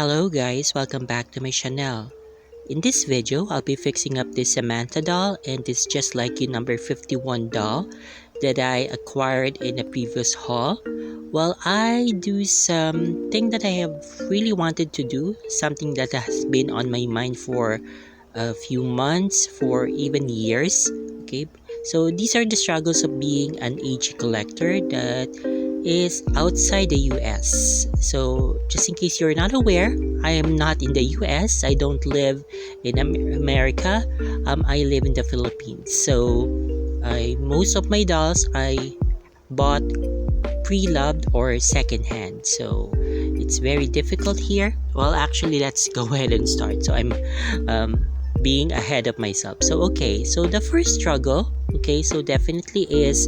Hello guys, welcome back to my channel. In this video, I'll be fixing up this Samantha doll and this Just Like You number 51 doll that I acquired in a previous haul. Well, I do something that I have really wanted to do, something that has been on my mind for a few months, for even years. Okay, so these are the struggles of being an AG collector that is outside the US. So, just in case you're not aware, I am not in the US. I don't live in America. I live in the Philippines. So, most of my dolls I bought pre-loved or second-hand. So, it's very difficult here. Well, actually, let's go ahead and start. So, I'm being ahead of myself. So, okay. So, the first struggle, okay, so definitely is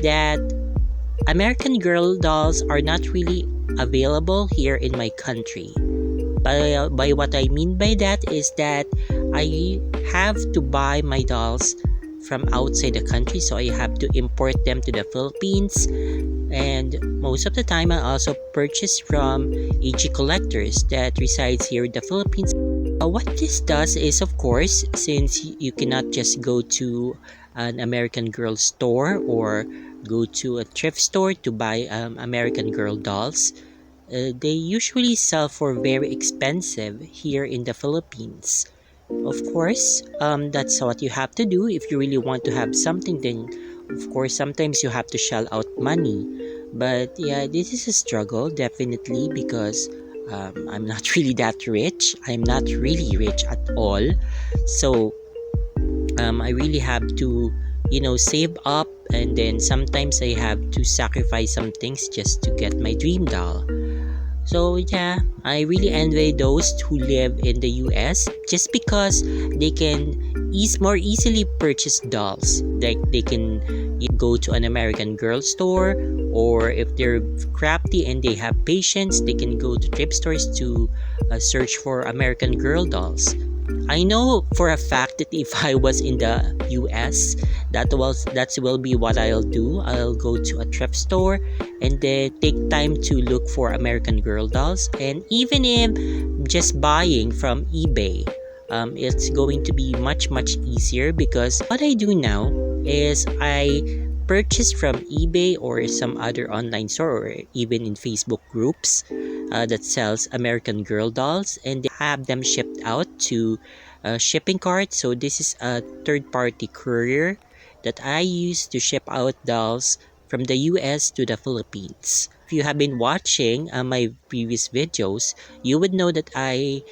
that American Girl dolls are not really available here in my country. By what I mean by that is that I have to buy my dolls from outside the country, so I have to import them to the Philippines, and most of the time I also purchase from AG collectors that resides here in the Philippines. What this does is, of course, since you cannot just go to an American Girl store or go to a thrift store to buy American Girl dolls, they usually sell for very expensive here in the Philippines. Of course, that's what you have to do if you really want to have something. Then, of course, sometimes you have to shell out money. But yeah, this is a struggle definitely because I'm not really that rich. I'm not really rich at all. So I really have to, save up, and then sometimes I have to sacrifice some things just to get my dream doll. So yeah, I really envy those who live in the US just because they can more easily purchase dolls. Like they can go to an American Girl store, or if they're crafty and they have patience, they can go to thrift stores to search for American Girl dolls. I know for a fact that if I was in the US, that will be what I'll do. I'll go to a thrift store and then take time to look for American Girl dolls. And even if just buying from eBay, it's going to be much easier because what I do now is I purchase from eBay or some other online store or even in Facebook groups that sells American Girl dolls, and they have them shipped out to shipping cart. So this is a third-party courier that I use to ship out dolls from the US to the Philippines. If you have been watching my previous videos, you would know that I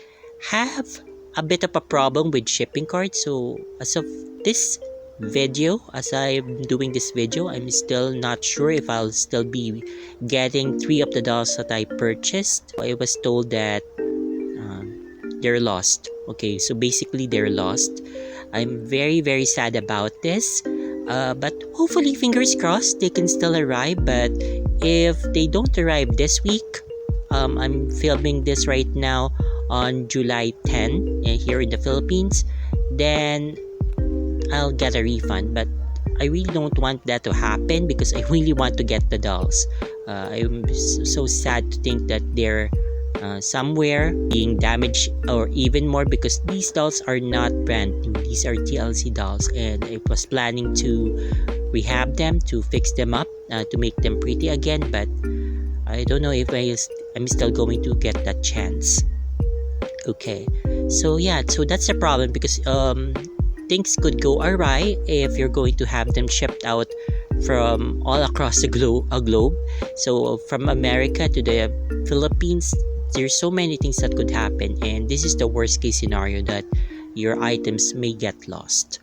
have a bit of a problem with shipping carts. So as of this video, as I'm doing this video, I'm still not sure if I'll still be getting 3 of the dolls that I purchased. I was told that they're lost. Okay, so basically they're lost. I'm very sad about this, but hopefully, fingers crossed, they can still arrive. But if they don't arrive this week, I'm filming this right now on July 10 here in the Philippines, then I'll get a refund. But I really don't want that to happen because I really want to get the dolls. I'm so sad to think that they're somewhere being damaged, or even more because these dolls are not brand new. These are TLC dolls, and I was planning to rehab them, to fix them up, to make them pretty again, but I don't know if I'm still going to get that chance. Okay, so yeah, so that's the problem because things could go awry if you're going to have them shipped out from all across the globe. So from America to the Philippines, there's so many things that could happen, and this is the worst case scenario, that your items may get lost.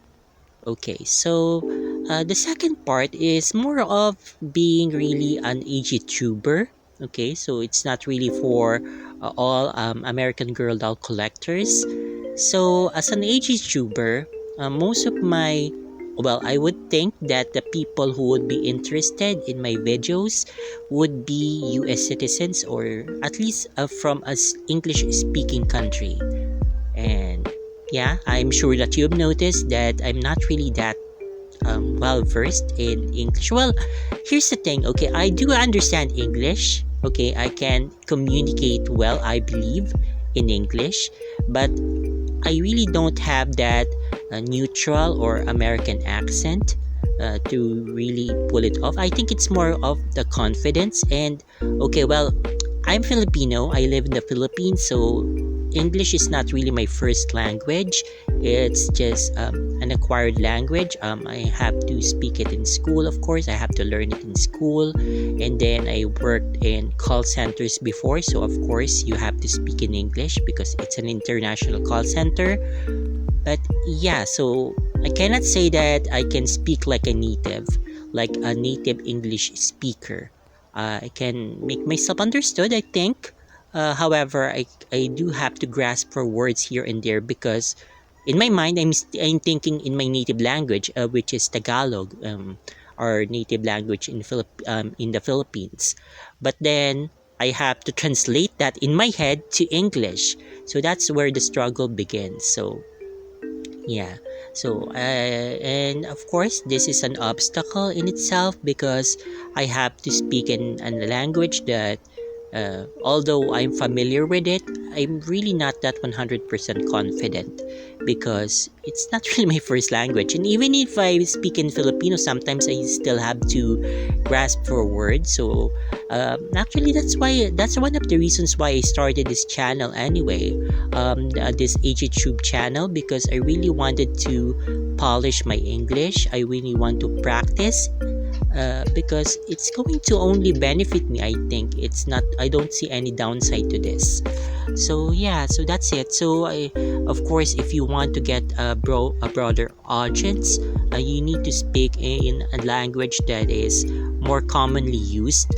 Okay, so the second part is more of being really an AG tuber. Okay, so it's not really for all American Girl doll collectors. So as an AG tuber, most of I would think that the people who would be interested in my videos would be US citizens, or at least from an English-speaking country. And yeah, I'm sure that you've noticed that I'm not really that well versed in English. Well, here's the thing, okay, I do understand English. Okay, I can communicate well, I believe, in English, but I really don't have that neutral or American accent to really pull it off. I think it's more of the confidence. And okay, well, I'm Filipino. I live in the Philippines, so English is not really my first language. It's just an acquired language. I have to speak it in school, of course. I have to learn it in school. And then I worked in call centers before. So, of course, you have to speak in English because it's an international call center. But yeah, so I cannot say that I can speak like a native English speaker. I can make myself understood, I think. However, I do have to grasp for words here and there because in my mind, I'm thinking in my native language, which is Tagalog, our native language in the Philippines. But then I have to translate that in my head to English. So that's where the struggle begins. So yeah. So and of course this is an obstacle in itself because I have to speak in a language that although I'm familiar with it, I'm really not that 100% confident because it's not really my first language. And even if I speak in Filipino, sometimes I still have to grasp for words. So actually, that's one of the reasons why I started this channel anyway, this YouTube channel, because I really wanted to polish my English. I really want to practice because it's going to only benefit me. I don't see any downside to this. So yeah, so that's it. So of course, if you want to get a broader audience, you need to speak in a language that is more commonly used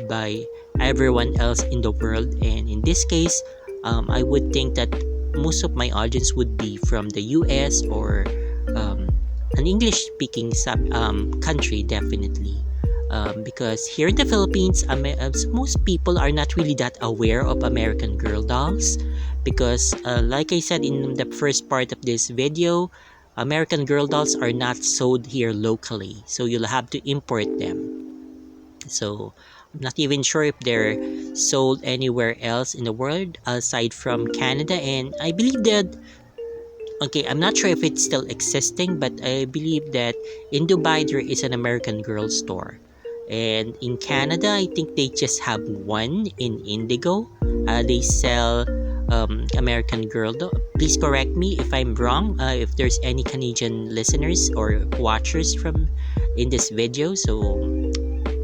by everyone else in the world. And in this case, I would think that most of my audience would be from the US or an English-speaking country, definitely. Because here in the Philippines, most people are not really that aware of American Girl dolls. Because, like I said in the first part of this video, American Girl dolls are not sold here locally. So you'll have to import them. So I'm not even sure if they're sold anywhere else in the world aside from Canada. And I believe that okay, I'm not sure if it's still existing, but I believe that in Dubai there is an American Girl store. And in Canada, I think they just have one in Indigo. They sell American Girl. Please correct me if I'm wrong. If there's any Canadian listeners or watchers from in this video. So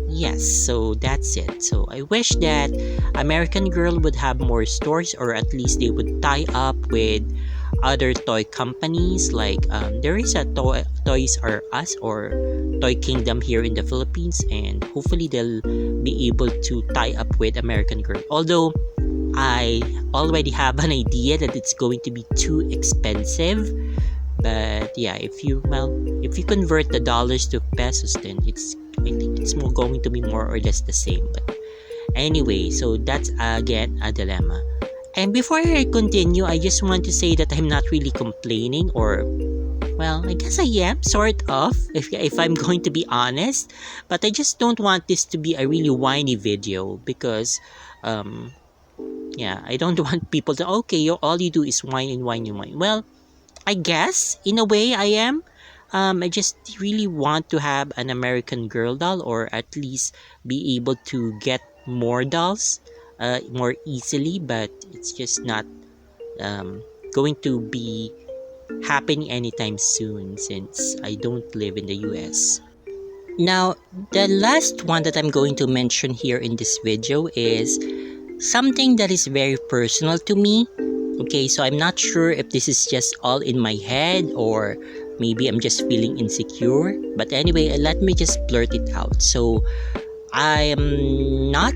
yes, so that's it. So I wish that American Girl would have more stores, or at least they would tie up with other toy companies. Like there is a Toys R Us or Toy Kingdom here in the Philippines, and hopefully they'll be able to tie up with American Girl. Although I already have an idea that it's going to be too expensive. But yeah, if you convert the dollars to pesos, then I think it's going to be more or less the same. But anyway, so that's again a dilemma. And before I continue, I just want to say that I'm not really complaining, or well, I guess I am sort of, if I'm going to be honest. But I just don't want this to be a really whiny video because yeah, I don't want people to all you do is whine and whine and whine. Well, I guess in a way I am. I just really want to have an American Girl doll, or at least be able to get more dolls more easily, but it's just not going to be happening anytime soon since I don't live in the US. Now, the last one that I'm going to mention here in this video is something that is very personal to me. Okay, so I'm not sure if this is just all in my head or maybe I'm just feeling insecure. But anyway, let me just blurt it out. So, I am not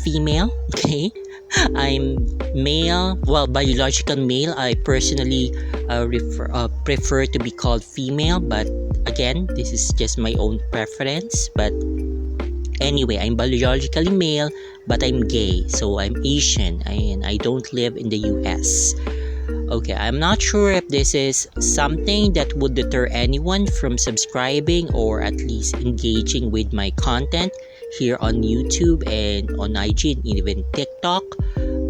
female, okay? I'm male, well, biological male. I personally prefer to be called female, but again, this is just my own preference. But anyway, I'm biologically male, but I'm gay, so I'm Asian, and I don't live in the US. Okay, I'm not sure if this is something that would deter anyone from subscribing or at least engaging with my content here on YouTube and on IG and even TikTok.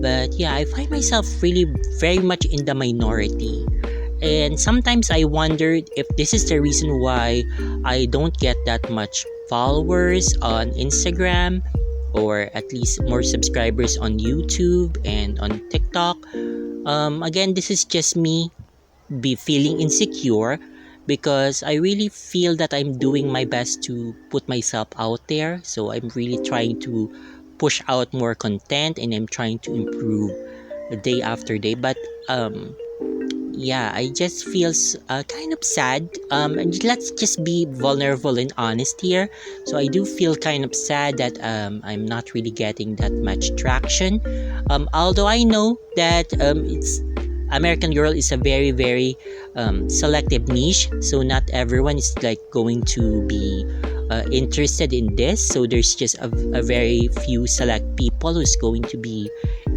But yeah, I find myself really very much in the minority. And sometimes I wondered if this is the reason why I don't get that much followers on Instagram, or at least more subscribers on YouTube and on TikTok. Again, this is just me be feeling insecure because I really feel that I'm doing my best to put myself out there. So I'm really trying to push out more content, and I'm trying to improve day after day. But yeah, I just feel kind of sad. And let's just be vulnerable and honest here. So I do feel kind of sad that I'm not really getting that much traction. Although I know that it's American Girl is a very very selective niche, so not everyone is like going to be interested in this. So there's just a very few select people who's going to be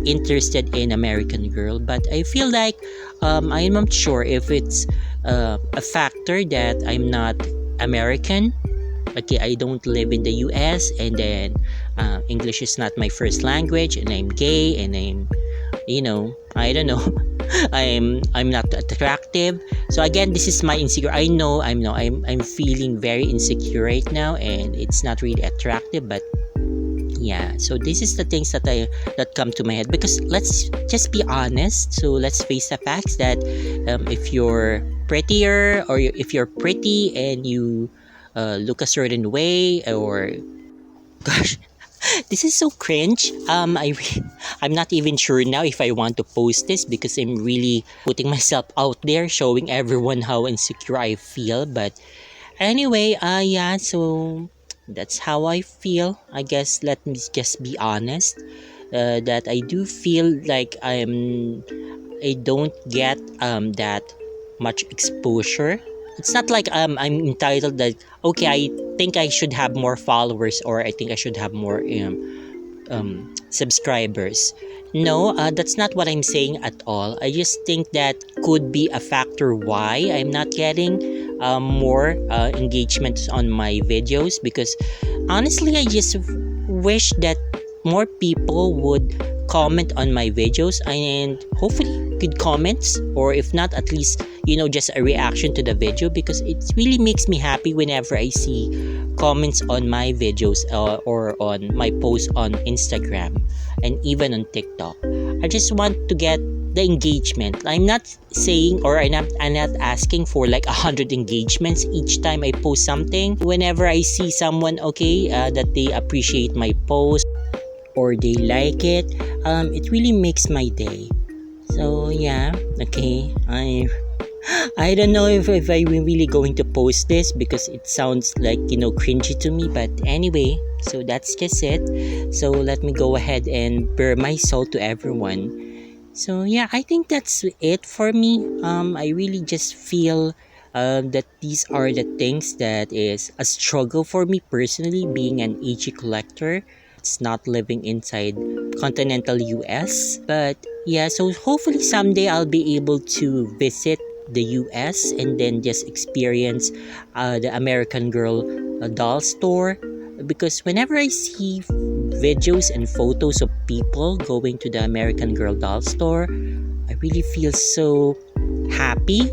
interested in American Girl. But I feel like I'm not sure if it's a factor that I'm not American. Okay, I don't live in the US, and then English is not my first language, and I'm gay, and I'm, I don't know. I'm not attractive. So again, this is my insecure. I know I'm feeling very insecure right now, and it's not really attractive. But yeah, so this is the things that come to my head, because let's just be honest. So let's face the facts that if you're prettier, or if you're pretty and you look a certain way, or gosh, this is so cringe. I'm not even sure now if I want to post this, because I'm really putting myself out there, showing everyone how insecure I feel. But anyway, yeah, so that's how I feel. I guess let me just be honest. That I do feel like I don't get that much exposure. It's not like I'm entitled that, okay, I think I should have more followers, or I think I should have more subscribers. No, that's not what I'm saying at all. I just think that could be a factor why I'm not getting more engagement on my videos, because honestly, I just wish that more people would comment on my videos, and hopefully good comments, or if not, at least just a reaction to the video, because it really makes me happy whenever I see comments on my videos, or on my posts on Instagram and even on TikTok. I just want to get the engagement. I'm not saying, or I'm not asking for like 100 engagements each time I post something. Whenever I see someone, okay, that they appreciate my post, or they like it, it really makes my day. So yeah, okay, I don't know if I'm really going to post this, because it sounds like cringy to me. But anyway, so that's just it. So let me go ahead and bare my soul to everyone. So yeah, I think that's it for me. I really just feel that these are the things that is a struggle for me personally, being an AG collector. It's not living inside continental US. But yeah, so hopefully someday I'll be able to visit the US and then just experience the American Girl doll store, because whenever I see videos and photos of people going to the American Girl doll store, I really feel so happy.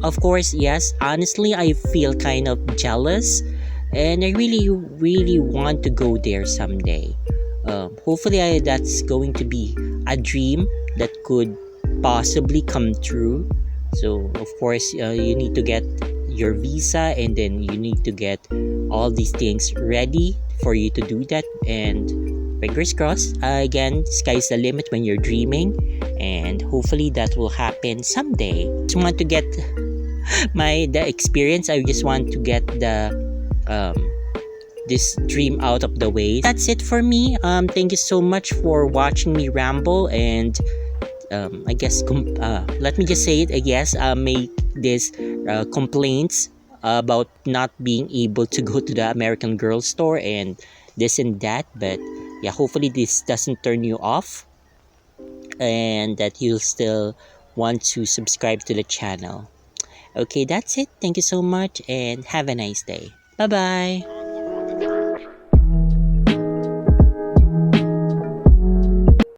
Of course, yes, honestly, I feel kind of jealous, and I really, really want to go there someday. Hopefully, that's going to be a dream that could possibly come true. So, of course, you need to get your visa, and then you need to get all these things ready for you to do that. And fingers crossed, again, sky's the limit when you're dreaming, and hopefully that will happen someday. Just want to get the experience. I just want to get the this dream out of the way. That's it for me. Thank you so much for watching me ramble, and I guess let me just say it. I guess make this complaints about not being able to go to the American Girl store and this and that. But yeah, hopefully this doesn't turn you off, and that you'll still want to subscribe to the channel. Okay, that's it. Thank you so much, and have a nice day. Bye bye.